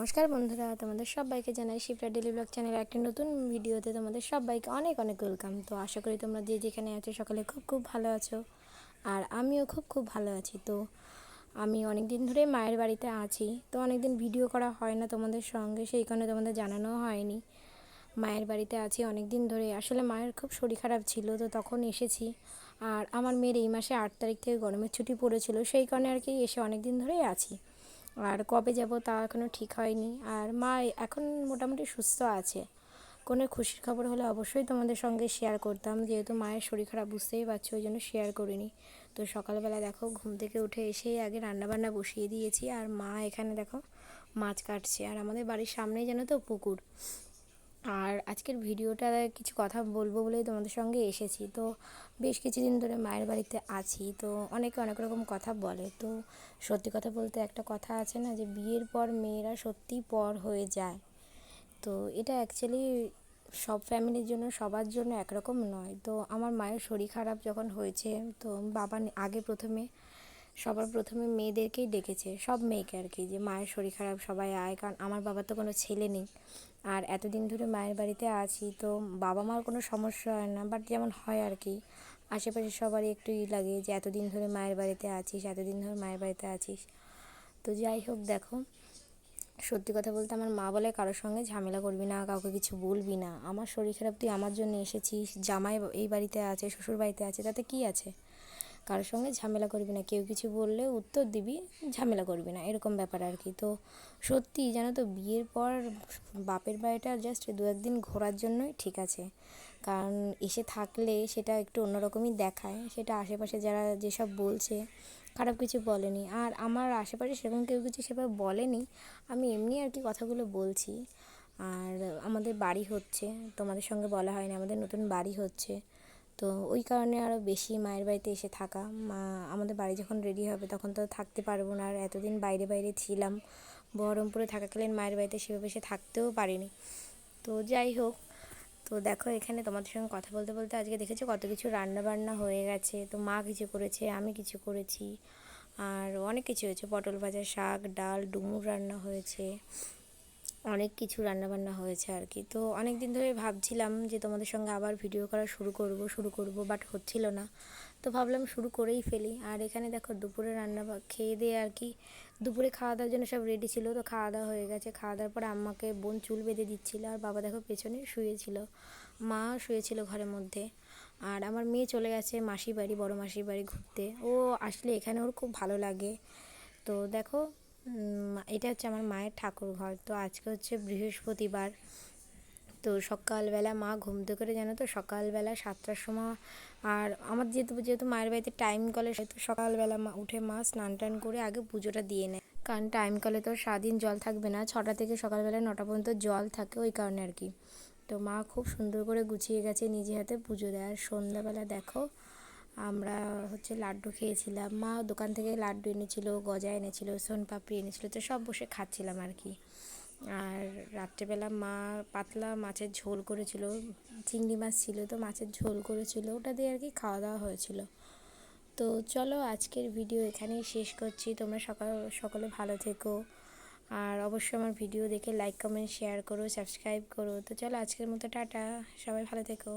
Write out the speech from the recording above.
নমস্কার বন্ধুরা, তোমাদের সবাইকে জানাই শিপ্রা ডেলি ব্লগ চ্যানেলের একটি নতুন ভিডিওতে তোমাদের সবাইকে অনেক অনেক ওয়েলকাম। তো আশা করি তোমরা যে যেখানে আছো সকলে খুব খুব ভালো আছো, আর আমিও খুব খুব ভালো আছি। তো আমি অনেক দিন ধরে মায়ের বাড়িতে আছি, তো অনেক দিন ভিডিও করা হয় না তোমাদের সঙ্গে, সেই কারণে তোমাদের জানানো হয়নি। মায়ের বাড়িতে আছি অনেক দিন ধরে, আসলে মায়ের খুব শরীর খারাপ ছিল, তো তখন এসেছি। আর আমার মেয়ের এই মাসে 8 তারিখ থেকে গরমের ছুটি পড়েছিল, সেই কারণে আর কি এসে অনেক দিন ধরেই আছি। আর কবে যাব তা এখনও ঠিক হয়নি। আর মা এখন মোটামুটি সুস্থ আছে। কোনো খুশির খবর হলে অবশ্যই তোমাদের সঙ্গে শেয়ার করতাম, যেহেতু মায়ের শরীর খারাপ বুঝতেই পারছো, ওই জন্য শেয়ার করিনি। তো সকালবেলা দেখো ঘুম থেকে উঠে এসেই আগে রান্নাবান্না বসিয়ে দিয়েছি, আর মা এখানে দেখো মাছ কাটছে। আর আমাদের বাড়ির সামনেই জানো তো পুকুর। আর আজকের ভিডিওটা কিছু কথা বলবো বলেই তোমাদের সঙ্গে এসেছি। তো বেশ কিছুদিন ধরে মায়ের বাড়িতে আছি, তো অনেকে অনেক রকম কথা বলে। তো সত্যি কথা বলতে একটা কথা আছে না, যে বিয়ের পর মেয়েরা সত্যিই পর হয়ে যায়। তো এটা অ্যাকচুয়ালি সব ফ্যামিলির জন্য, সবার জন্য একরকম নয়। তো আমার মায়ের শরীর খারাপ যখন হয়েছে, তো বাবা আগে সবার প্রথমে মেয়েদেরকেই ডেকেছে, সব মেয়েকে আর কি, যে মায়ের শরীর খারাপ সবাই আয়। কারণ আমার বাবার তো কোনো ছেলে নেই, আর এতদিন ধরে মায়ের বাড়িতে আছি, তো বাবা মার কোনো সমস্যা হয় না, বাট যেমন হয় আর কি, আশেপাশে সবারই একটু লাগে যে এতদিন ধরে মায়ের বাড়িতে আছিস, এতদিন ধরে মায়ের বাড়িতে আছিস। তো যাই হোক, দেখো সত্যি কথা বলতে আমার মা বলে কারোর সঙ্গে ঝামেলা করবি না, কাউকে কিছু বলবি না, আমার শরীর খারাপ, তুই আমার জন্য এসেছিস, জামাই এই বাড়িতে আছে, শ্বশুর বাড়িতে আছে, তাতে কি আছে, কারোর সঙ্গে ঝামেলা করবি না, কেউ কিছু বললে উত্তর দিবি, ঝামেলা করবি না, এরকম ব্যাপার আর কি। তো সত্যি জানো তো, বিয়ের পর বাপের বাড়িটা জাস্ট 2-1 দিন ঘোরার জন্যই ঠিক আছে। কারণ এসে থাকলে সেটা একটু অন্যরকমই দেখায়, সেটা আশেপাশে যারা যেসব বলছে খারাপ কিছু বলেনি, আর আমার আশেপাশে সেরকম কেউ কিছু সেভাবে বলেনি, আমি এমনি আর কি কথাগুলো বলছি। আর আমাদের বাড়ি হচ্ছে, তোমাদের সঙ্গে বলা হয়নি, আমাদের নতুন বাড়ি হচ্ছে, তো ওই কারণে আরও বেশি মায়ের বাড়িতে এসে থাকা। মা আমাদের বাড়ি যখন রেডি হবে তখন তো থাকতে পারবো না, আর এতদিন বাইরে বাইরে ছিলাম, বহরমপুরে থাকাকালীন মায়ের বাড়িতে সেভাবে এসে থাকতেও পারিনি। তো যাই হোক, তো দেখো এখানে তোমাদের সঙ্গে কথা বলতে বলতে আজকে দেখেছো কত কিছু রান্না বান্না হয়ে গেছে। তো মা কিছু করেছে, আমি কিছু করেছি, আর অনেক কিছু হয়েছে, পটল ভাজা, শাক, ডাল, ডুমুর রান্না হয়েছে, অনেক কিছু রান্নাবান্না হয়েছে আর কি। তো অনেক দিন ধরে ভাবছিলাম যে তোমাদের সঙ্গে আবার ভিডিও করা শুরু করব, বাট হচ্ছিল না। তো ভাবলাম শুরু করেই ফেলি। আর এখানে দেখো দুপুরে রান্না খেয়ে দিয়ে আর কি, দুপুরে খাওয়া দাওয়ার জন্য সব রেডি ছিল, তো খাওয়া দাওয়া হয়ে গেছে। খাওয়া দাওয়ার পরে আম্মাকে বোন চুল বেঁধে দিচ্ছিল, আর বাবা দেখো পেছনে শুয়েছিল, মা শুয়েছিল ঘরের মধ্যে। আর আমার মেয়ে চলে গেছে মাসির বাড়ি, বড় মাসির বাড়ি ঘুরতে। ও আসলে এখানে ওর খুব ভালো লাগে। তো দেখো এটা হচ্ছে আমার মায়ের ঠাকুর ঘর। তো আজকে হচ্ছে বৃহস্পতিবার। তো সকালবেলা মা ঘুম থেকে করে, জানো তো সকালবেলা 7টার সময়, আর আমার যেহেতু যেহেতু মায়ের বাড়িতে টাইম কলে, সেহেতু সকালবেলা উঠে মা স্নান টান করে আগে পুজোটা দিয়ে নেয়। কারণ টাইম কলে তো সারাদিন জল থাকবে না, 6টা থেকে সকালবেলা 9টা পর্যন্ত জল থাকে, ওই কারণে আর কি। তো মা খুব সুন্দর করে গুছিয়ে গেছে, নিজে হাতে পুজো দেয়। আর সন্ধ্যাবেলা দেখো আমরা হচ্ছে লাড্ডু খেয়েছিলাম, মা দোকান থেকে লাড্ডু এনেছিল, গজা এনেছিল, সোনপাপড়ি এনেছিল, তো সব বসে খাচ্ছিলাম আর কি। আর রাত্রেবেলা মা পাতলা মাছের ঝোল করেছিল, চিংড়ি মাছ ছিল, তো মাছের ঝোল করেছিল, ওটা দিয়ে আর কি খাওয়া দাওয়া হয়েছিল। তো চলো আজকের ভিডিও এখানেই শেষ করছি। তোমরা সকলে ভালো থেকো, আর অবশ্যই আমার ভিডিও দেখে লাইক কমেন্ট শেয়ার করো, সাবস্ক্রাইব করো। তো চলো আজকের মতো টাটা, সবাই ভালো থেকো।